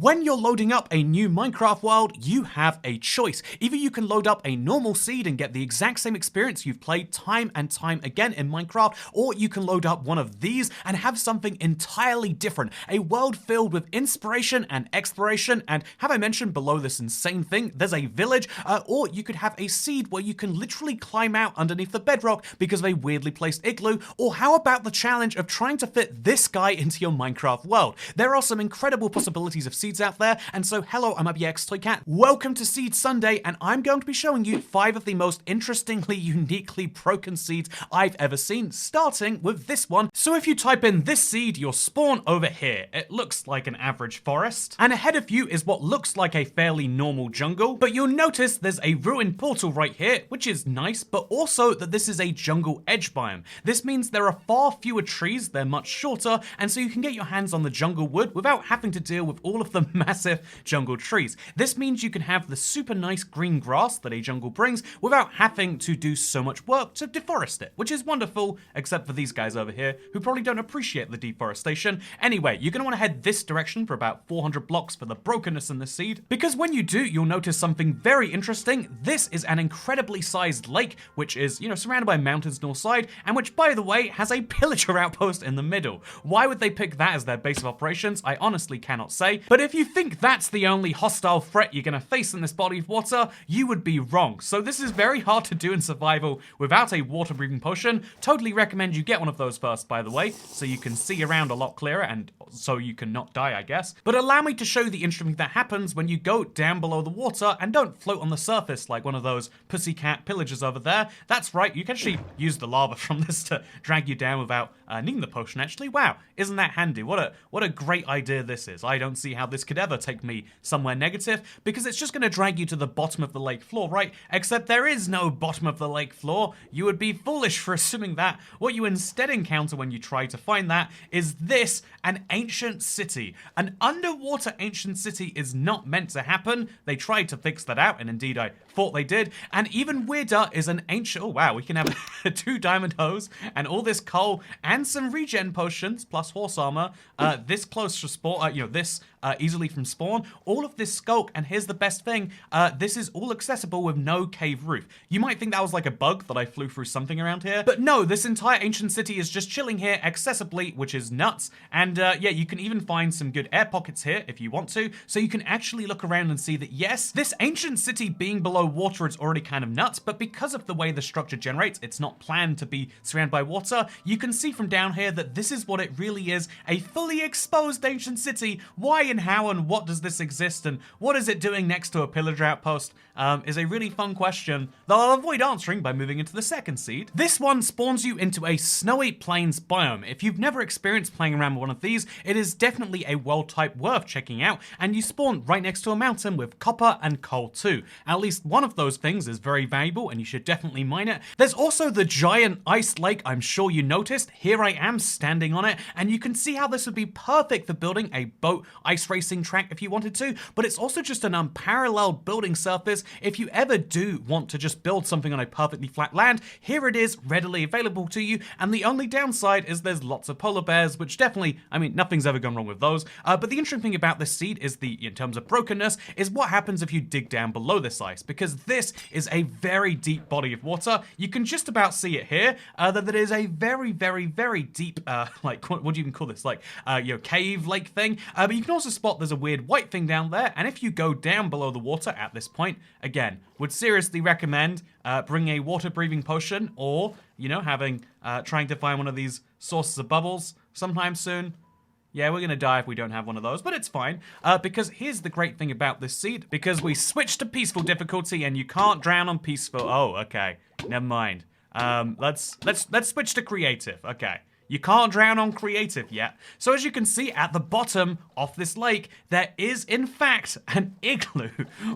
When you're loading up a new Minecraft world, you have a choice. Either you can load up a normal seed and get the exact same experience you've played time and time again in Minecraft, or you can load up one of these and have something entirely different. A world filled with inspiration and exploration, and have I mentioned below this insane thing, there's a village, or you could have a seed where you can literally climb out underneath the bedrock because of a weirdly placed igloo, or how about the challenge of trying to fit this guy into your Minecraft world? There are some incredible possibilities of seeds out there, and so hello, I'm UpYXToyCat. Welcome to Seed Sunday, and I'm going to be showing you 5 of the most interestingly, uniquely broken seeds I've ever seen, starting with this one. So if you type in this seed, you'll spawn over here. It looks like an average forest, and ahead of you is what looks like a fairly normal jungle, but you'll notice there's a ruined portal right here, which is nice, but also that this is a jungle edge biome. This means there are far fewer trees, they're much shorter, and so you can get your hands on the jungle wood without having to deal with all of the massive jungle trees. This means you can have the super nice green grass that a jungle brings without having to do so much work to deforest it, which is wonderful, except for these guys over here who probably don't appreciate the deforestation. Anyway, you're going to want to head this direction for about 400 blocks for the brokenness in the seed, because when you do, you'll notice something very interesting. This is an incredibly sized lake, which is, surrounded by mountains north side, and which, by the way, has a pillager outpost in the middle. Why would they pick that as their base of operations? I honestly cannot say, but if you think that's the only hostile threat you're going to face in this body of water, you would be wrong. So this is very hard to do in survival without a water breathing potion. Totally recommend you get one of those first, by the way, so you can see around a lot clearer and so you can not die, I guess. But allow me to show you the interesting thing that happens when you go down below the water and don't float on the surface like one of those pussycat pillagers over there. That's right, you can actually use the lava from this to drag you down without needing the potion, actually. Wow, isn't that handy? What a great idea this is. I don't see how this could ever take me somewhere negative, because it's just going to drag you to the bottom of the lake floor, right? Except there is no bottom of the lake floor. You would be foolish for assuming that. What you instead encounter when you try to find that is this, an ancient city. An underwater ancient city is not meant to happen. They tried to fix that out, and indeed I thought they did. And even weirder is an ancient, oh wow, we can have 2 diamond hose and all this coal and some regen potions plus horse armor, this close to spawn, this easily from spawn, all of this skulk, and here's the best thing, this is all accessible with no cave roof. You might think that was like a bug that I flew through something around here, but no, this entire ancient city is just chilling here accessibly, which is nuts. And yeah, you can even find some good air pockets here if you want to, so you can actually look around and see that yes, this ancient city being below water is already kind of nuts, but because of the way the structure generates, it's not planned to be surrounded by water. You can see from down here that this is what it really is, a fully exposed ancient city. Why and how and what does this exist, and what is it doing next to a pillager outpost is a really fun question that I'll avoid answering by moving into the second seed. This one spawns you into a snowy plains biome. If you've never experienced playing around with one of these, it is definitely a world type worth checking out, and you spawn right next to a mountain with copper and coal too. At least one of those things is very valuable and you should definitely mine it. There's also the giant ice lake I'm sure you noticed. Here I am standing on it, and you can see how this would be perfect for building a boat ice racing track if you wanted to, but it's also just an unparalleled building surface if you ever do want to just build something on a perfectly flat land. Here it is, readily available to you, and the only downside is there's lots of polar bears, which definitely, I mean, nothing's ever gone wrong with those, but the interesting thing about this seed is in terms of brokenness, is what happens if you dig down below this ice, because this is a very deep body of water. You can just about see it here, that it is a very, very, very deep, like, what do you even call this, like, cave lake thing, but you can also spot there's a weird white thing down there, and if you go down below the water at this point, again, would seriously recommend bringing a water breathing potion, or, trying to find one of these sources of bubbles sometime soon. Yeah, we're gonna die if we don't have one of those, but it's fine, because here's the great thing about this seed, because we switched to peaceful difficulty and you can't drown on peaceful. Oh, okay, never mind. Let's switch to creative, okay. You can't drown on creative yet. So as you can see at the bottom of this lake, there is in fact an igloo.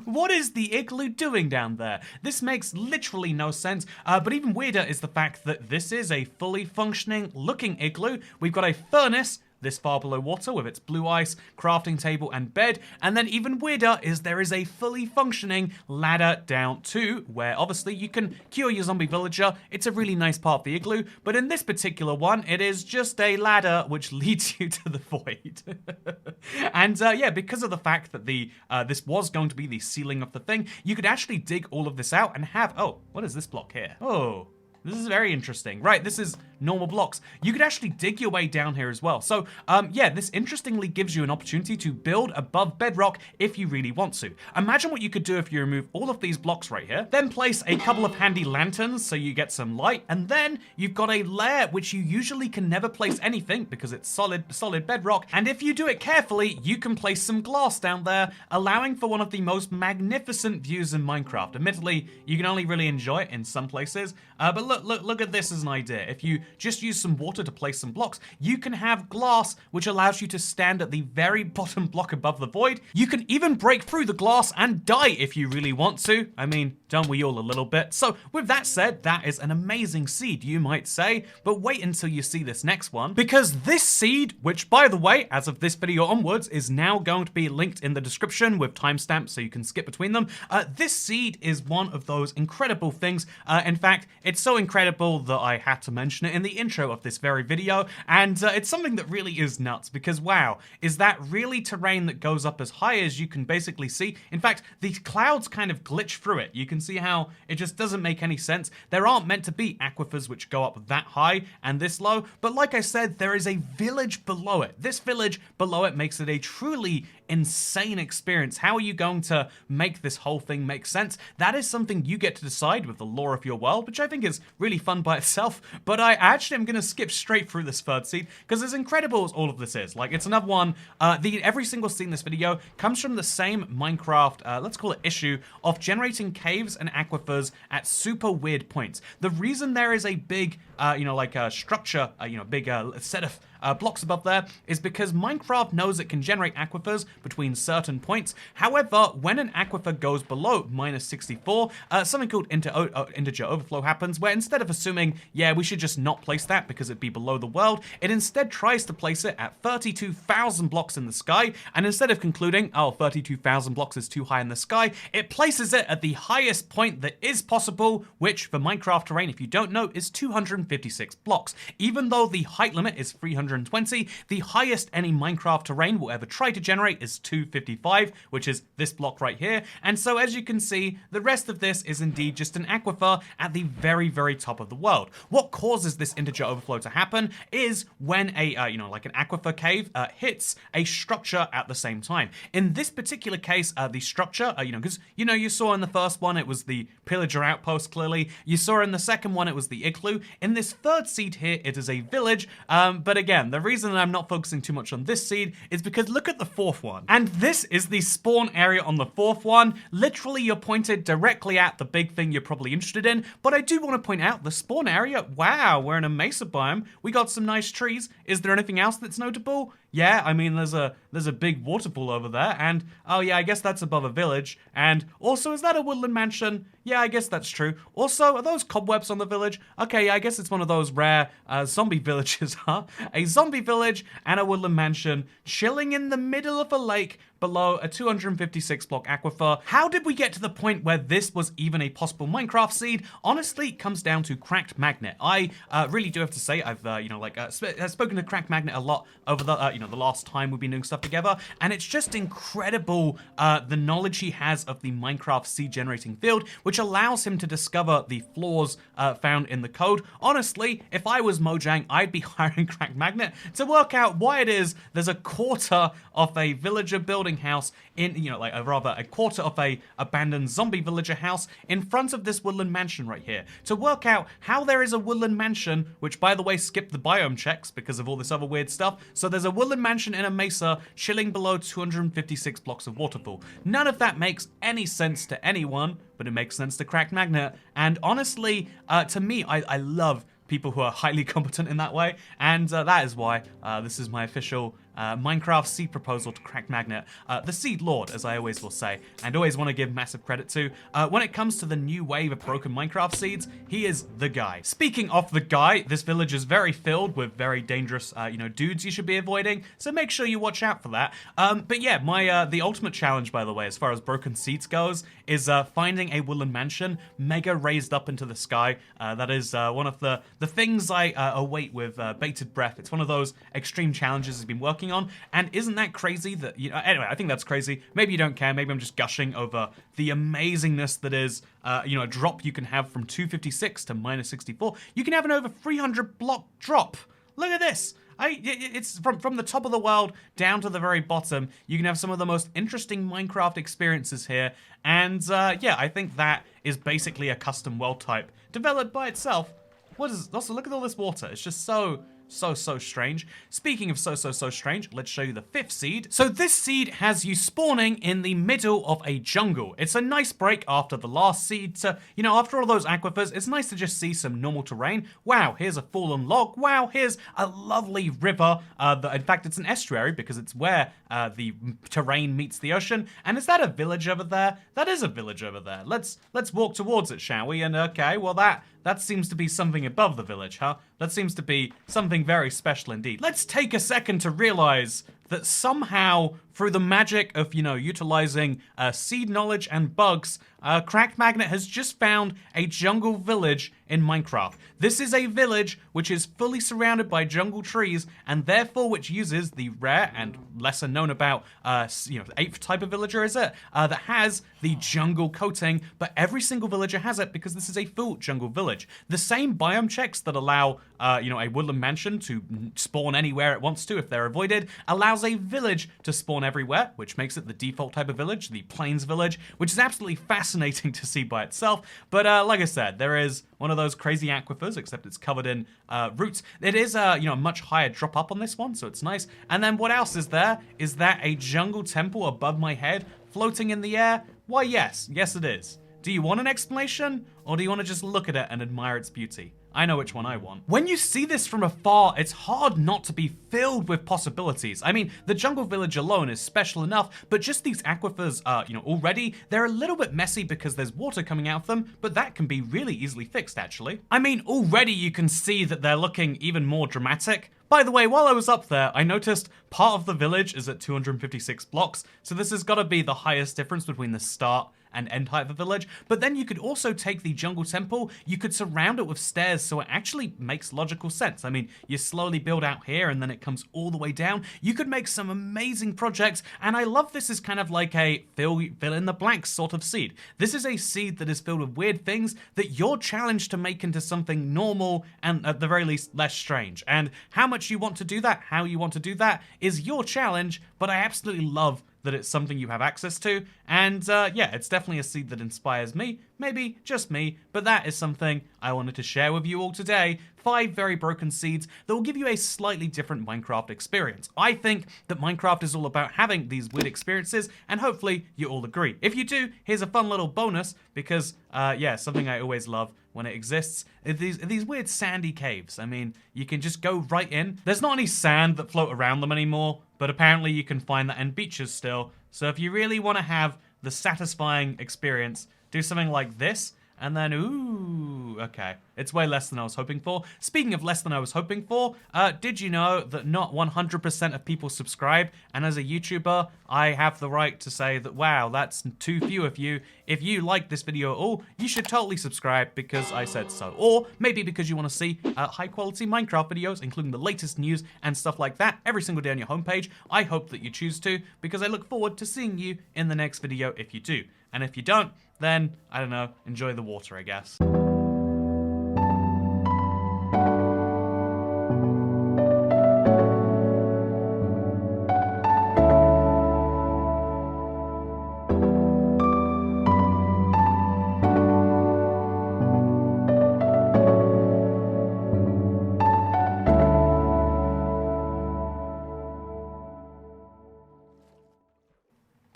What is the igloo doing down there? This makes literally no sense, but even weirder is the fact that this is a fully functioning looking igloo. We've got a furnace, this far below water with its blue ice, crafting table, and bed. And then even weirder is there is a fully functioning ladder down to where obviously you can cure your zombie villager. It's a really nice part of the igloo, but in this particular one, it is just a ladder which leads you to the void. And yeah, because of the fact that this was going to be the ceiling of the thing, you could actually dig all of this out and have, oh, what is this block here? Oh, this is very interesting. Right, this is normal blocks. You could actually dig your way down here as well. So, yeah, this interestingly gives you an opportunity to build above bedrock if you really want to. Imagine what you could do if you remove all of these blocks right here, then place a couple of handy lanterns so you get some light, and then you've got a lair which you usually can never place anything because it's solid bedrock, and if you do it carefully, you can place some glass down there, allowing for one of the most magnificent views in Minecraft. Admittedly, you can only really enjoy it in some places, but look at this as an idea. If you just use some water to place some blocks, you can have glass which allows you to stand at the very bottom block above the void. You can even break through the glass and die if you really want to. I mean, don't we all a little bit? So with that said, that is an amazing seed, you might say, but wait until you see this next one, because this seed, which by the way, as of this video onwards, is now going to be linked in the description with timestamps so you can skip between them. This seed is one of those incredible things. In fact, it's so incredible that I had to mention it in the intro of this very video, and it's something that really is nuts, because wow, is that really terrain that goes up as high as you can basically see? In fact, the clouds kind of glitch through it. You can see how it just doesn't make any sense. There aren't meant to be aquifers which go up that high and this low, but like I said, there is a village below it. This village below it makes it a truly insane experience. How are you going to make this whole thing make sense? That is something you get to decide with the lore of your world, which I think is really fun by itself, but I actually am going to skip straight through this third seed, because as incredible as all of this is, like, it's another one, every single seed in this video comes from the same Minecraft, let's call it issue, of generating caves and aquifers at super weird points. The reason there is a big, structure, big set of blocks above there is because Minecraft knows it can generate aquifers between certain points. However, when an aquifer goes below -64, something called integer overflow happens, where instead of assuming, yeah, we should just not place that because it'd be below the world, it instead tries to place it at 32,000 blocks in the sky, and instead of concluding, oh, 32,000 blocks is too high in the sky, it places it at the highest point that is possible, which for Minecraft terrain, if you don't know, is 256 blocks. Even though the height limit is 320, the highest any Minecraft terrain will ever try to generate is 255, which is this block right here. And so as you can see, the rest of this is indeed just an aquifer at the very, very top of the world. What causes this integer overflow to happen is when a, like an aquifer cave hits a structure at the same time. In this particular case, the structure, because, you saw in the first one, it was the pillager outpost, clearly. You saw in the second one, it was the igloo. In this third seed here, it is a village. But again, the reason that I'm not focusing too much on this seed is because look at the fourth one. And this is the spawn area on the fourth one. Literally, you're pointed directly at the big thing you're probably interested in. But I do want to point out the spawn area. Wow, we're in a mesa biome. We got some nice trees. Is there anything else that's notable? Yeah, I mean, there's a big waterfall over there, and oh yeah, I guess that's above a village. And also, is that a woodland mansion? Yeah, I guess that's true. Also, are those cobwebs on the village? Okay, yeah, I guess it's one of those rare zombie villages, huh? A zombie village and a woodland mansion chilling in the middle of a lake below a 256 block aquifer. How did we get to the point where this was even a possible Minecraft seed? Honestly, it comes down to Cracked Magnet. I really do have to say, I've spoken to Cracked Magnet a lot over the the last time we've been doing stuff together, and it's just incredible the knowledge he has of the Minecraft seed generating field, which allows him to discover the flaws found in the code. Honestly, if I was Mojang, I'd be hiring Cracked Magnet to work out why it is there's a quarter of a villager building house in, a quarter of a abandoned zombie villager house in front of this woodland mansion right here. To work out how there is a woodland mansion, which by the way skipped the biome checks because of all this other weird stuff. So there's a woodland mansion in a mesa chilling below 256 blocks of waterfall. None of that makes any sense to anyone, but it makes sense to Cracked Magnet. And honestly, to me, I love people who are highly competent in that way, and that is why this is my official Minecraft seed proposal to Cracked Magnet, the seed lord, as I always will say, and always want to give massive credit to. When it comes to the new wave of broken Minecraft seeds, he is the guy. Speaking of the guy, this village is very filled with very dangerous, dudes you should be avoiding, so make sure you watch out for that. But yeah, the ultimate challenge, by the way, as far as broken seeds goes, is finding a woodland mansion mega raised up into the sky. That is one of the things I await with bated breath. It's one of those extreme challenges he's been working on, and isn't that crazy that, anyway, I think that's crazy. Maybe you don't care, maybe I'm just gushing over the amazingness that is, a drop you can have from 256 to -64. You can have an over 300 block drop. Look at this. It's from the top of the world down to the very bottom. You can have some of the most interesting Minecraft experiences here. And yeah, I think that is basically a custom world type developed by itself. Also, look at all this water. It's just so strange. Speaking of so strange, let's show you the 5th seed. So this seed has you spawning in the middle of a jungle. It's a nice break after the last seed. So, after all those aquifers, it's nice to just see some normal terrain. Wow, here's a fallen log. Wow, here's a lovely river. In fact, it's an estuary because it's where the terrain meets the ocean. And is that a village over there? That is a village over there. Let's walk towards it, shall we? And okay, well that seems to be something above the village, huh? That seems to be something very special indeed. Let's take a second to realize that somehow, through the magic of, utilizing seed knowledge and bugs, Cracked Magnet has just found a jungle village in Minecraft. This is a village which is fully surrounded by jungle trees, and therefore which uses the rare and lesser known about, 8th type of villager, is it? That has the jungle coating, but every single villager has it because this is a full jungle village. The same biome checks that allow, a woodland mansion to spawn anywhere it wants to if they're avoided, allows a village to spawn everywhere, which makes it the default type of village, the plains village, which is absolutely fascinating to see by itself. But like I said, there is one of those crazy aquifers, except it's covered in roots. It is a much higher drop up on this one, so it's nice. And then what else is there? Is that a jungle temple above my head, floating in the air? Why, yes it is. Do you want an explanation, or do you want to just look at it and admire its beauty? I know which one I want. When you see this from afar, it's hard not to be filled with possibilities. I mean, the jungle village alone is special enough, but just these aquifers, already, they're a little bit messy because there's water coming out of them, but that can be really easily fixed, actually. I mean, already you can see that they're looking even more dramatic. By the way, while I was up there, I noticed part of the village is at 256 blocks, so this has got to be the highest difference between the start and end height of a village. But then you could also take the jungle temple, you could surround it with stairs, so it actually makes logical sense. I mean, you slowly build out here and then it comes all the way down. You could make some amazing projects, and I love this as kind of like a fill in the blanks sort of seed. This is a seed that is filled with weird things that you're challenged to make into something normal and at the very least less strange. And how much you want to do that, how you want to do that is your challenge, but I absolutely love that it's something you have access to, and yeah, it's definitely a seed that inspires me, maybe just me, but that is something I wanted to share with you all today. 5 very broken seeds that will give you a slightly different Minecraft experience. I think that Minecraft is all about having these weird experiences, and hopefully you all agree. If you do, here's a fun little bonus, because yeah, something I always love when it exists, these weird sandy caves. I mean, you can just go right in. There's not any sand that float around them anymore, but apparently you can find that in beaches still. So if you really want to have the satisfying experience, do something like this, and then, ooh, okay. It's way less than I was hoping for. Speaking of less than I was hoping for, did you know that not 100% of people subscribe? And as a YouTuber, I have the right to say that, wow, that's too few of you. If you like this video at all, you should totally subscribe because I said so. Or maybe because you want to see high quality Minecraft videos, including the latest news and stuff like that every single day on your homepage. I hope that you choose to, because I look forward to seeing you in the next video if you do. And if you don't, then, I don't know, enjoy the water, I guess.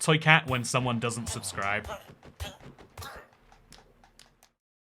Toy cat when someone doesn't subscribe.